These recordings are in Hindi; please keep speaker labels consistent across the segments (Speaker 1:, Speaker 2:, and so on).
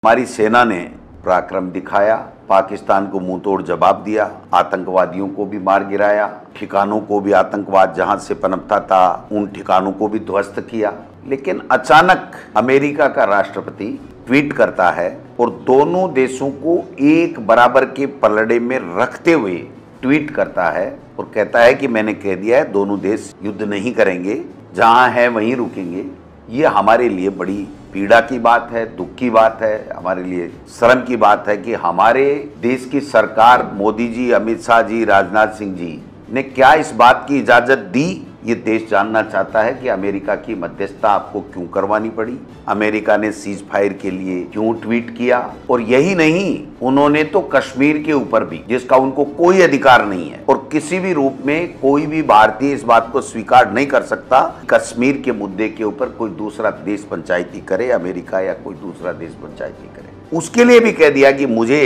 Speaker 1: हमारी सेना ने पराक्रम दिखाया, पाकिस्तान को मुंह तोड़ जवाब दिया, आतंकवादियों को भी मार गिराया, ठिकानों को भी, आतंकवाद जहां से पनपता था उन ठिकानों को भी ध्वस्त किया। लेकिन अचानक अमेरिका का राष्ट्रपति ट्वीट करता है और दोनों देशों को एक बराबर के पलड़े में रखते हुए ट्वीट करता है और कहता है कि मैंने कह दिया है दोनों देश युद्ध नहीं करेंगे, जहां है वहीं रुकेंगे। ये हमारे लिए बड़ी पीड़ा की बात है, दुख की बात है, हमारे लिए शर्म की बात है कि हमारे देश की सरकार, मोदी जी, अमित शाह जी, राजनाथ सिंह जी ने क्या इस बात की इजाजत दी? ये देश जानना चाहता है कि अमेरिका की मध्यस्थता आपको क्यों करवानी पड़ी, अमेरिका ने सीज फायर के लिए क्यों ट्वीट किया। और यही नहीं, उन्होंने तो कश्मीर के ऊपर भी, जिसका उनको कोई अधिकार नहीं है और किसी भी रूप में कोई भी भारतीय इस बात को स्वीकार नहीं कर सकता, कश्मीर के मुद्दे के ऊपर कोई दूसरा देश पंचायती करे, अमेरिका या कोई दूसरा देश पंचायती करे। उसके लिए भी कह दिया कि मुझे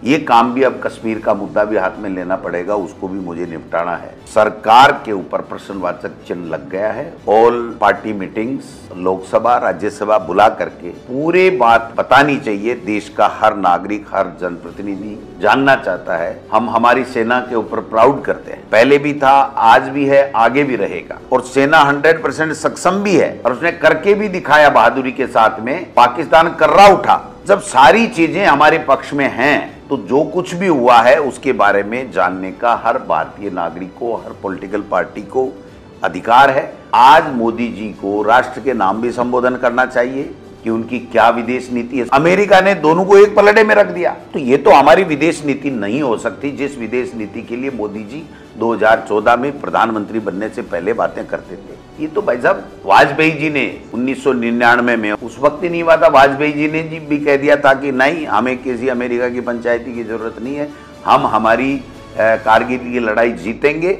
Speaker 1: ये काम भी, अब कश्मीर का मुद्दा भी हाथ में लेना पड़ेगा, उसको भी मुझे निपटाना है। सरकार के ऊपर प्रश्नवाचक चिन्ह लग गया है। All party meetings, Lok Sabha, Rajya Sabha बुला करके पूरे बात बतानी चाहिए। देश का हर नागरिक, हर जनप्रतिनिधि जानना चाहता है। हम हमारी सेना के ऊपर प्राउड करते हैं, पहले भी था, आज भी है, आगे भी रहेगा। और सेना 100% सक्षम भी है और उसने करके भी दिखाया बहादुरी के साथ में। पाकिस्तान कर्रा उठा। जब सारी चीजें हमारे पक्ष में हैं तो जो कुछ भी हुआ है उसके बारे में जानने का हर भारतीय नागरिक को, हर पॉलिटिकल पार्टी को अधिकार है। आज मोदी जी को राष्ट्र के नाम भी संबोधन करना चाहिए कि उनकी क्या विदेश नीति है। अमेरिका ने दोनों को एक पलड़े में रख दिया, तो ये तो हमारी विदेश नीति नहीं हो सकती, जिस विदेश नीति के लिए मोदी जी 2014 में प्रधानमंत्री बनने से पहले बातें करते थे। ये तो भाई साहब वाजपेयी जी ने 1999 में, उस वक्त ही नहीं हुआ था, वाजपेयी जी ने भी कह दिया था कि नहीं, हमें किसी अमेरिका की पंचायती की जरूरत नहीं है, हम हमारी कारगिल की लड़ाई जीतेंगे।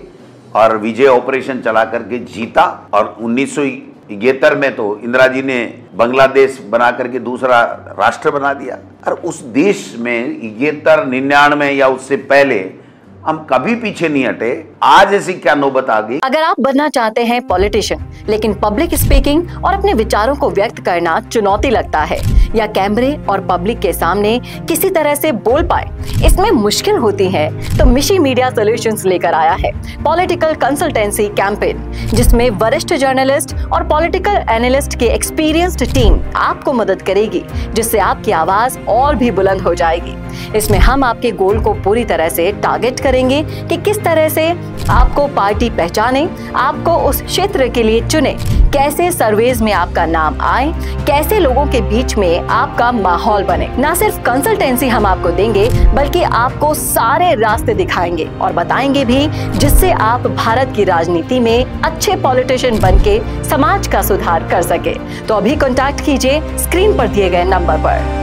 Speaker 1: और विजय ऑपरेशन चला करके जीता। और 1971 में तो इंदिरा जी ने बांग्लादेश बना करके दूसरा राष्ट्र बना दिया। और उस देश में 71, 99 या उससे पहले हम कभी पीछे नहीं हटे। आज ऐसी क्या नौबत आ गई?
Speaker 2: अगर आप बनना चाहते हैं पॉलिटिशियन, लेकिन पब्लिक स्पीकिंग और अपने विचारों को व्यक्त करना चुनौती लगता है, या कैमरे और पब्लिक के सामने किसी तरह से बोल पाए इसमें मुश्किल होती है, तो मिशी मीडिया सॉल्यूशंस लेकर आया है पॉलिटिकल कंसल्टेंसी कैंपेन, जिसमें वरिष्ठ जर्नलिस्ट और पॉलिटिकल एनालिस्ट की एक्सपीरियंस्ड टीम आपको मदद करेगी, जिससे आपकी आवाज और भी बुलंद हो जाएगी। इसमें हम आपके गोल को पूरी तरह से टारगेट करेंगे कि किस तरह से आपको पार्टी पहचाने, आपको उस क्षेत्र के लिए चुने, कैसे सर्वेज में आपका नाम आए, कैसे लोगों के बीच में आपका माहौल बने। ना सिर्फ कंसल्टेंसी हम आपको देंगे, बल्कि आपको सारे रास्ते दिखाएंगे और बताएंगे भी, जिससे आप भारत की राजनीति में अच्छे पॉलिटिशियन बनके समाज का सुधार कर सके। तो अभी कॉन्टैक्ट कीजिए स्क्रीन पर दिए गए नंबर पर।